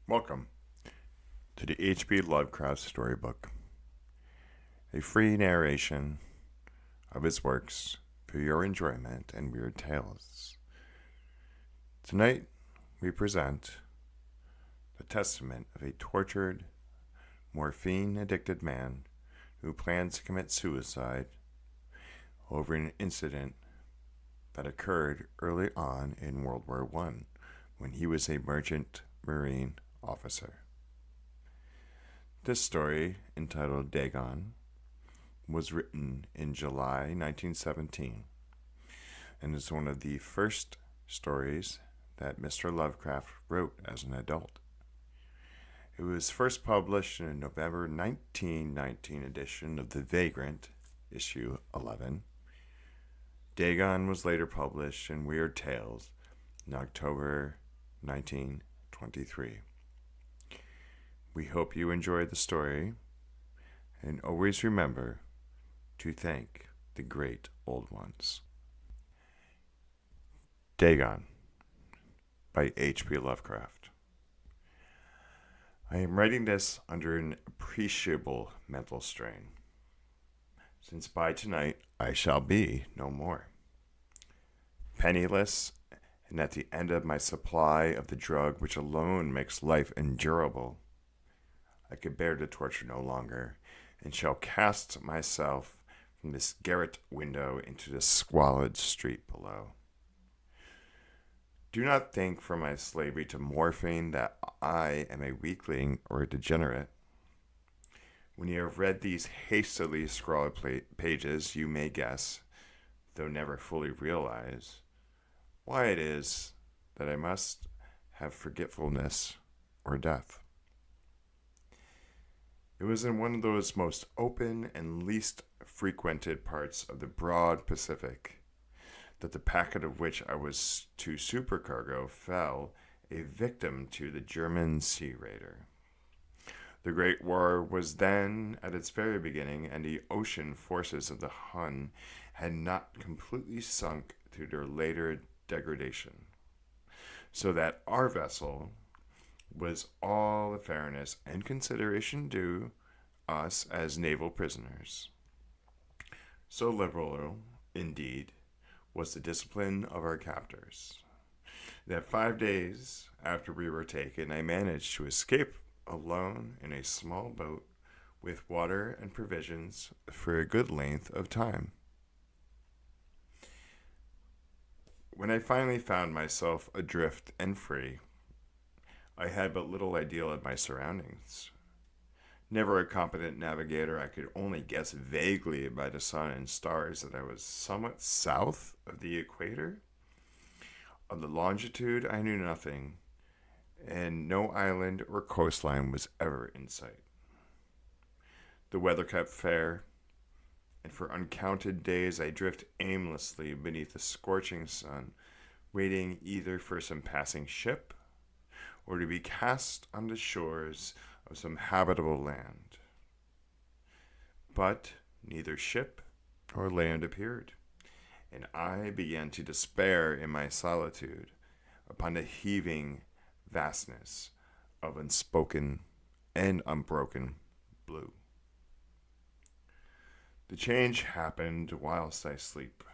Welcome to the H.P. Lovecraft Storybook, a free narration of his works for your enjoyment and weird tales. Tonight, we present the testament of a tortured, morphine-addicted man who plans to commit suicide over an incident that occurred early on in World War I when he was a merchant marine officer. This story, entitled Dagon, was written in July 1917 and is one of the first stories that Mr. Lovecraft wrote as an adult. It was first published in a November 1919 edition of The Vagrant, issue 11. Dagon was later published in Weird Tales in October 1923. We hope you enjoyed the story, and always remember to thank the great old ones. Dagon by H.P. Lovecraft. I am writing this under an appreciable mental strain, since by tonight I shall be no more. Penniless, and at the end of my supply of the drug which alone makes life endurable, I could bear the torture no longer, and shall cast myself from this garret window into the squalid street below. Do not think from my slavery to morphine that I am a weakling or a degenerate. When you have read these hastily scrawled pages, you may guess, though never fully realize, why it is that I must have forgetfulness or death. It was in one of those most open and least frequented parts of the broad Pacific that the packet of which I was to supercargo fell a victim to the German sea raider. The Great War was then at its very beginning, and the ocean forces of the Hun had not completely sunk through their later degradation, so that our vessel was all the fairness and consideration due us as naval prisoners. So liberal, indeed, was the discipline of our captors, that 5 days after we were taken, I managed to escape alone in a small boat with water and provisions for a good length of time. When I finally found myself adrift and free, I had but little idea of my surroundings. Never a competent navigator, I could only guess vaguely by the sun and stars that I was somewhat south of the equator. Of the longitude, I knew nothing, and no island or coastline was ever in sight. The weather kept fair, and for uncounted days I drifted aimlessly beneath the scorching sun, waiting either for some passing ship or to be cast on the shores of some habitable land. But neither ship or land appeared, and I began to despair in my solitude upon the heaving vastness of unspoken and unbroken blue. The change happened whilst I sleep.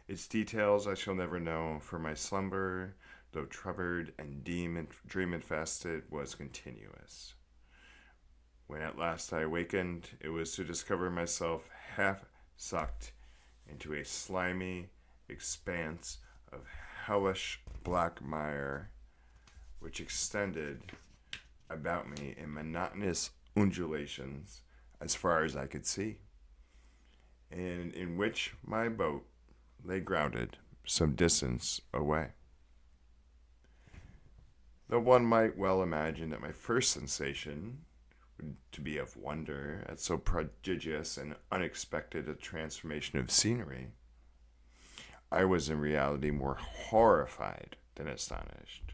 Its details I shall never know, for my slumber, though troubled and dream-infested, was continuous. When at last I awakened, it was to discover myself half sucked into a slimy expanse of hellish black mire, which extended about me in monotonous undulations as far as I could see, and in which my boat lay grounded some distance away. Though one might well imagine that my first sensation would to be of wonder at so prodigious and unexpected a transformation of scenery, I was in reality more horrified than astonished,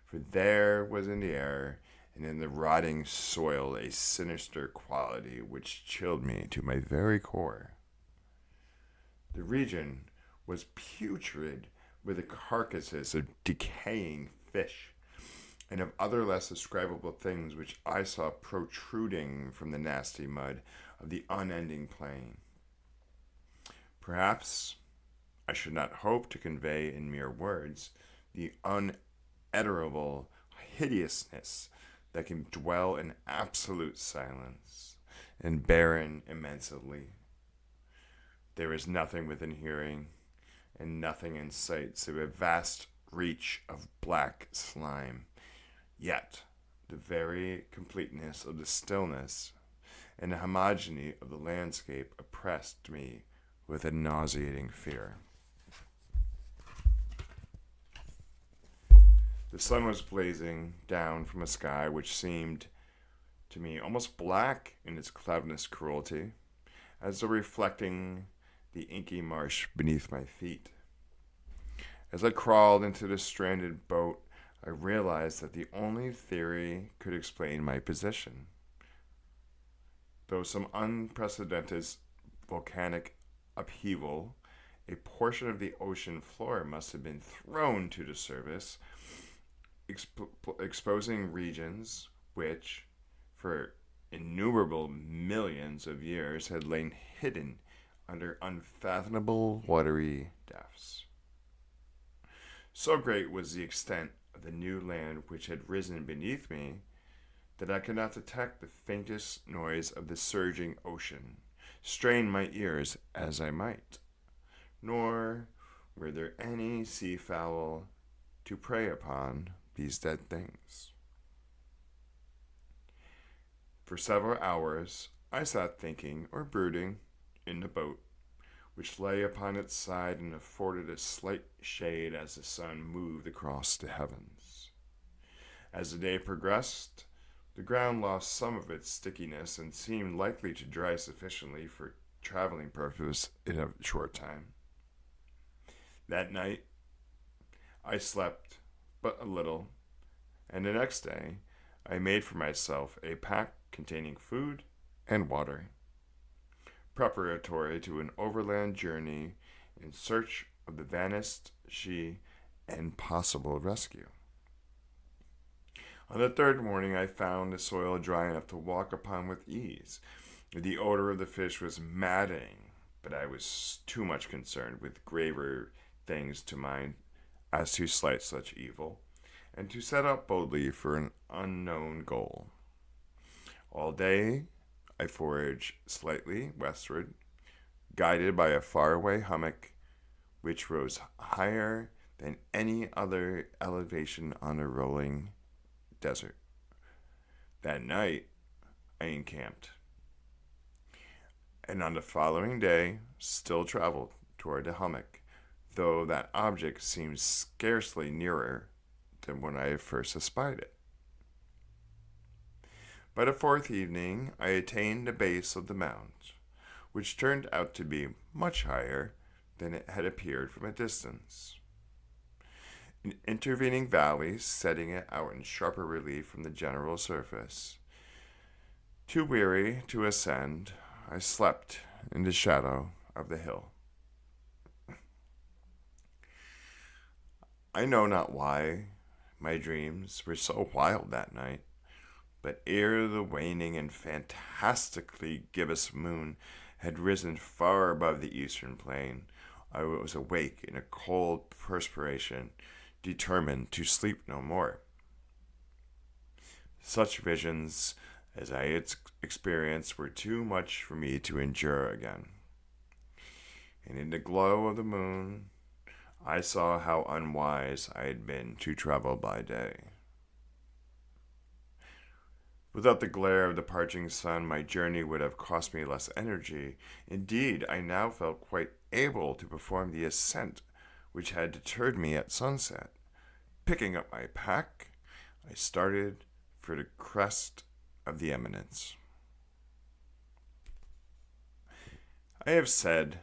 for there was in the air and in the rotting soil a sinister quality which chilled me to my very core. The region was putrid with the carcasses of decaying fish, and of other less describable things which I saw protruding from the nasty mud of the unending plain. Perhaps I should not hope to convey in mere words the unutterable hideousness that can dwell in absolute silence and barren immensity. There is nothing within hearing and nothing in sight save a vast reach of black slime. Yet the very completeness of the stillness and the homogeneity of the landscape oppressed me with a nauseating fear. The sun was blazing down from a sky which seemed to me almost black in its cloudless cruelty, as though reflecting the inky marsh beneath my feet. As I crawled into the stranded boat, I realized that the only theory could explain my position. Though some unprecedented volcanic upheaval, a portion of the ocean floor must have been thrown to the surface, exposing regions which, for innumerable millions of years, had lain hidden under unfathomable watery depths. So great was the extent of the new land which had risen beneath me that I could not detect the faintest noise of the surging ocean, strain my ears as I might, nor were there any sea fowl to prey upon these dead things. For several hours I sat thinking or brooding in the boat, which lay upon its side and afforded a slight shade as the sun moved across the heavens. As the day progressed, the ground lost some of its stickiness and seemed likely to dry sufficiently for traveling purposes in a short time. That night, I slept but a little, and the next day I made for myself a pack containing food and water, preparatory to an overland journey in search of the vanished she and possible rescue. On the third morning, I found the soil dry enough to walk upon with ease. The odor of the fish was maddening, but I was too much concerned with graver things to mind as to slight such evil, and to set out boldly for an unknown goal. All day I foraged slightly westward, guided by a faraway hummock which rose higher than any other elevation on a rolling desert. That night I encamped, and on the following day still traveled toward the hummock, though that object seemed scarcely nearer than when I first espied it. By the fourth evening, I attained the base of the mount, which turned out to be much higher than it had appeared from a distance. In intervening valleys setting it out in sharper relief from the general surface. Too weary to ascend, I slept in the shadow of the hill. I know not why my dreams were so wild that night, but ere the waning and fantastically gibbous moon had risen far above the eastern plain, I was awake in a cold perspiration, determined to sleep no more. Such visions as I had experienced were too much for me to endure again. And in the glow of the moon, I saw how unwise I had been to travel by day. Without the glare of the parching sun, my journey would have cost me less energy. Indeed, I now felt quite able to perform the ascent which had deterred me at sunset. Picking up my pack, I started for the crest of the eminence. I have said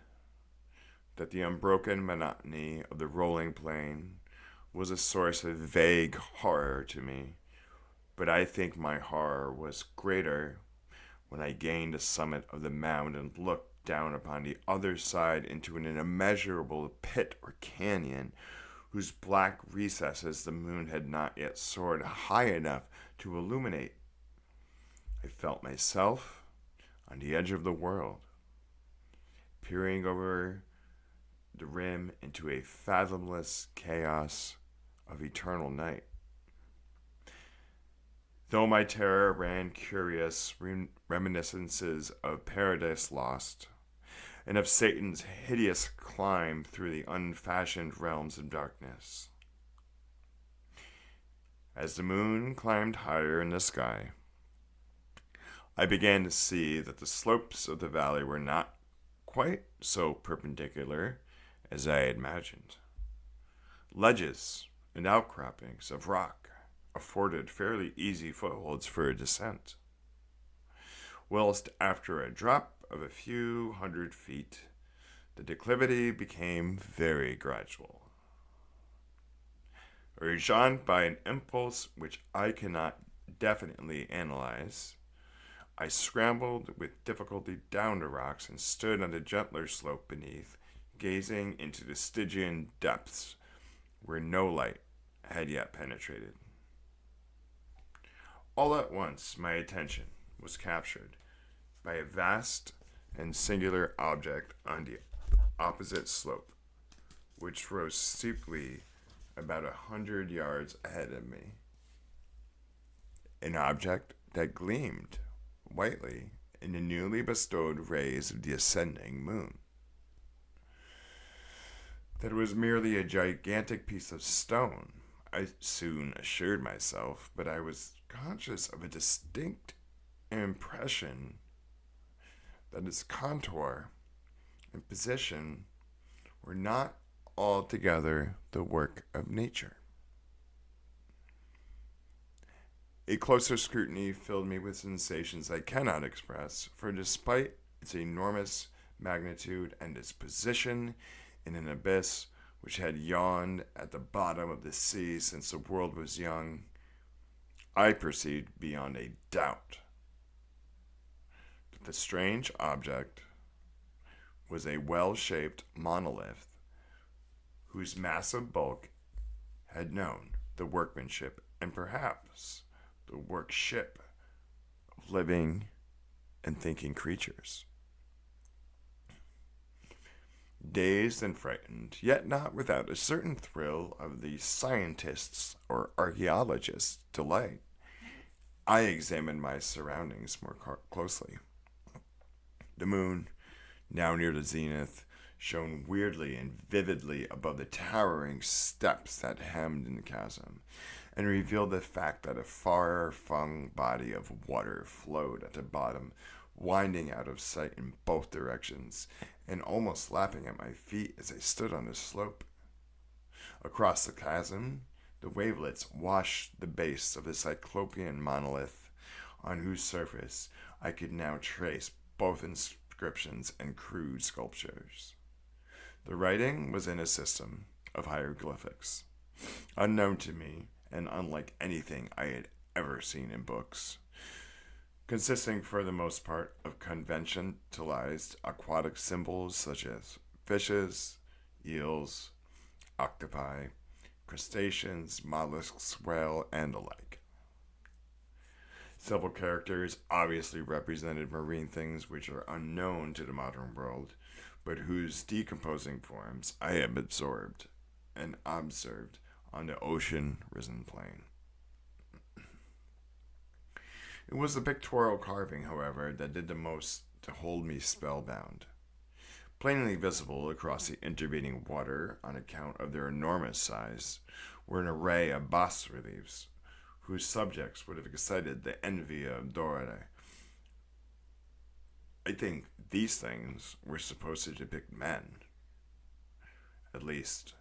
that the unbroken monotony of the rolling plain was a source of vague horror to me, but I think my horror was greater when I gained the summit of the mound and looked down upon the other side into an immeasurable pit or canyon, whose black recesses the moon had not yet soared high enough to illuminate. I felt myself on the edge of the world, peering over the rim into a fathomless chaos of eternal night. Though my terror ran curious reminiscences of Paradise Lost and of Satan's hideous climb through the unfashioned realms of darkness. As the moon climbed higher in the sky, I began to see that the slopes of the valley were not quite so perpendicular as I had imagined. Ledges and outcroppings of rock afforded fairly easy footholds for a descent, whilst after a drop of a few hundred feet, the declivity became very gradual. Urged on by an impulse which I cannot definitely analyze, I scrambled with difficulty down the rocks and stood on the gentler slope beneath, gazing into the Stygian depths where no light had yet penetrated. All at once, my attention was captured by a vast and singular object on the opposite slope, which rose steeply about 100 yards ahead of me. An object that gleamed whitely in the newly bestowed rays of the ascending moon. That it was merely a gigantic piece of stone, I soon assured myself, but I was conscious of a distinct impression that its contour and position were not altogether the work of nature. A closer scrutiny filled me with sensations I cannot express, for despite its enormous magnitude and its position in an abyss which had yawned at the bottom of the sea since the world was young, I perceived beyond a doubt that the strange object was a well-shaped monolith whose massive bulk had known the workmanship and perhaps the workship of living and thinking creatures. Dazed and frightened, yet not without a certain thrill of the scientist's or archaeologist's delight, I examined my surroundings more closely. The moon, now near the zenith, shone weirdly and vividly above the towering steps that hemmed in the chasm, and revealed the fact that a far-flung body of water flowed at the bottom, winding out of sight in both directions, and almost lapping at my feet as I stood on the slope. Across the chasm, the wavelets washed the base of the cyclopean monolith, on whose surface I could now trace both inscriptions and crude sculptures. The writing was in a system of hieroglyphics, unknown to me and unlike anything I had ever seen in books, consisting for the most part of conventionalized aquatic symbols such as fishes, eels, octopi, crustaceans, mollusks, whale, and the like. Several characters obviously represented marine things which are unknown to the modern world, but whose decomposing forms I have absorbed and observed on the ocean-risen plain. It was the pictorial carving, however, that did the most to hold me spellbound. Plainly visible across the intervening water on account of their enormous size were an array of bas-reliefs whose subjects would have excited the envy of Doré. I think these things were supposed to depict men, at least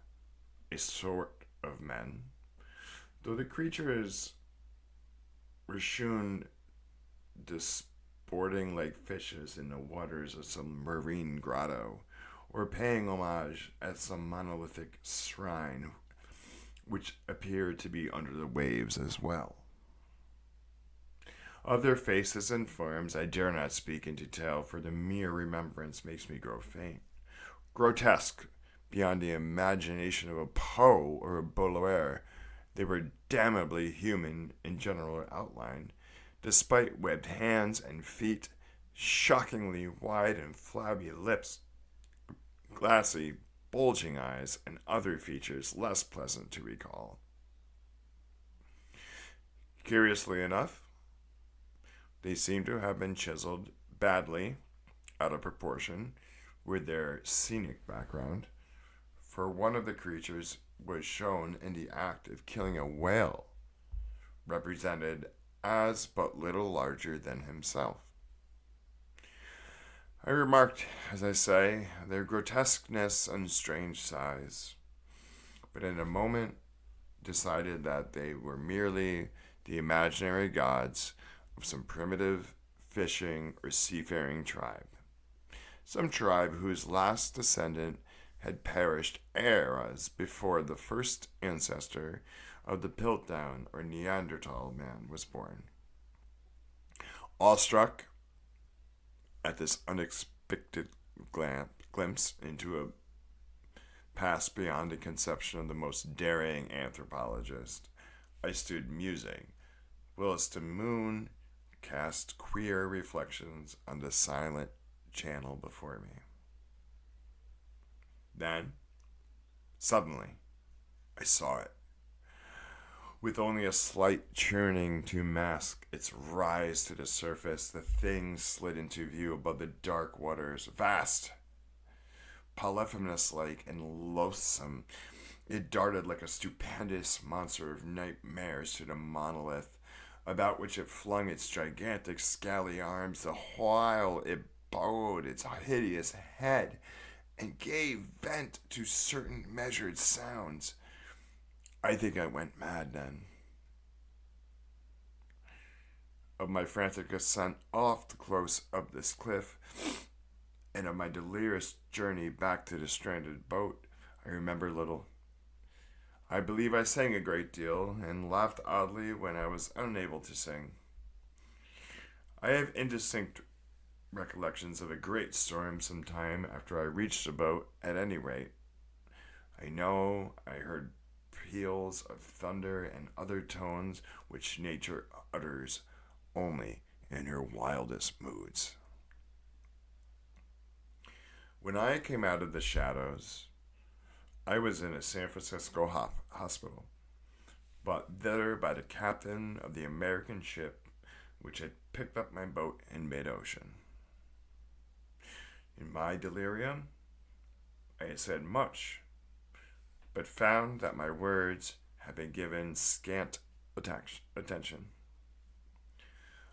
a sort of men, though the creatures were shewn disporting like fishes in the waters of some marine grotto, or paying homage at some monolithic shrine which appeared to be under the waves as well. Of their faces and forms I dare not speak in detail, for the mere remembrance makes me grow faint. Grotesque, beyond the imagination of a Poe or a Baudelaire. They were damnably human in general outline, despite webbed hands and feet, shockingly wide and flabby lips, glassy, bulging eyes, and other features less pleasant to recall. Curiously enough, they seem to have been chiseled badly, out of proportion, with their scenic background, for one of the creatures was shown in the act of killing a whale, represented as but little larger than himself. I remarked, as I say, their grotesqueness and strange size, but in a moment decided that they were merely the imaginary gods of some primitive fishing or seafaring tribe, some tribe whose last descendant had perished eras before the first ancestor of the Piltdown or Neanderthal man was born. Awestruck at this unexpected glimpse into a past beyond the conception of the most daring anthropologist, I stood musing, whilst the moon cast queer reflections on the silent channel before me. Then, suddenly, I saw it. With only a slight churning to mask its rise to the surface, the thing slid into view above the dark waters, vast, polyphemus-like, and loathsome. It darted like a stupendous monster of nightmares to the monolith, about which it flung its gigantic scaly arms, the while it bowed its hideous head and gave vent to certain measured sounds. I think I went mad then. Of my frantic ascent off the close of this cliff, and of my delirious journey back to the stranded boat, I remember little. I believe I sang a great deal, and laughed oddly when I was unable to sing. I have indistinct recollections of a great storm some time after I reached the boat, at any rate. I know I heard peals of thunder and other tones which nature utters only in her wildest moods. When I came out of the shadows, I was in a San Francisco hospital, brought thither by the captain of the American ship which had picked up my boat in mid-ocean. In my delirium, I had said much, but found that my words had been given scant attention.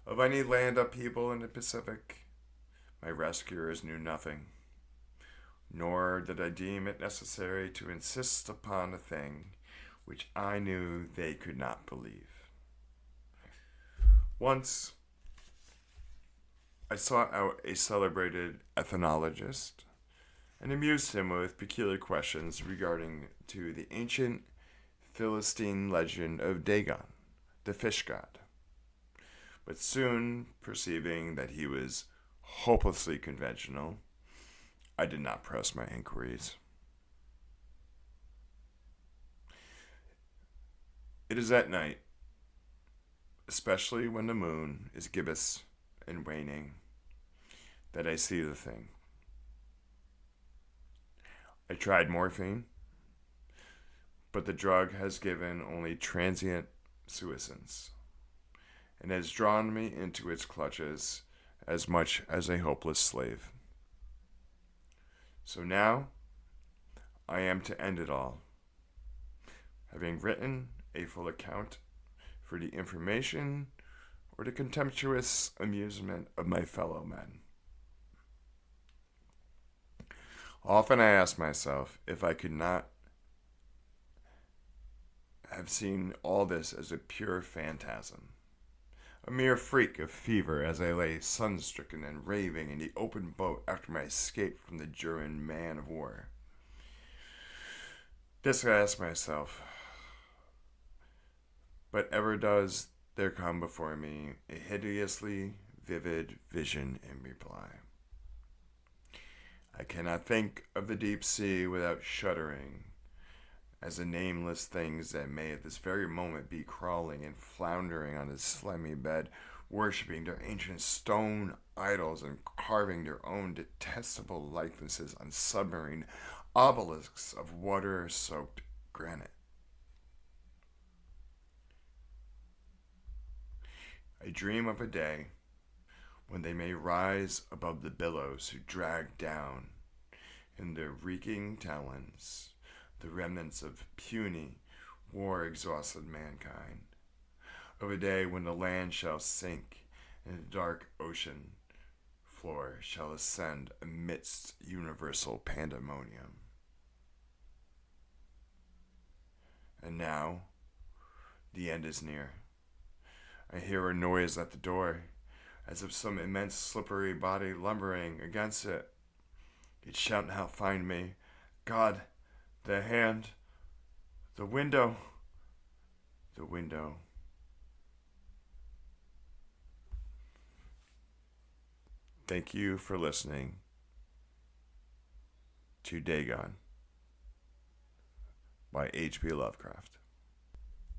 Of any land upheaval in the Pacific, my rescuers knew nothing, nor did I deem it necessary to insist upon a thing which I knew they could not believe. Once, I sought out a celebrated ethnologist and amused him with peculiar questions regarding to the ancient Philistine legend of Dagon, the fish god. But soon perceiving that he was hopelessly conventional, I did not press my inquiries. It is at night, especially when the moon is gibbous and waning, that I see the thing. I tried morphine, but the drug has given only transient suisance, and has drawn me into its clutches as much as a hopeless slave. So now, I am to end it all, having written a full account for the information or the contemptuous amusement of my fellow men. Often I ask myself if I could not have seen all this as a pure phantasm, a mere freak of fever as I lay sun-stricken and raving in the open boat after my escape from the German man of war. This I ask myself, but ever does there come before me a hideously vivid vision in reply. I cannot think of the deep sea without shuddering, as the nameless things that may at this very moment be crawling and floundering on his slimy bed, worshipping their ancient stone idols and carving their own detestable likenesses on submarine obelisks of water-soaked granite. I dream of a day when they may rise above the billows who drag down in their reeking talons the remnants of puny, war-exhausted mankind, of a day when the land shall sink and the dark ocean floor shall ascend amidst universal pandemonium. And now, the end is near. I hear a noise at the door, as of some immense slippery body lumbering against it. It shall not find me. God, the hand, the window, the window. Thank you for listening to Dagon by H.P. Lovecraft.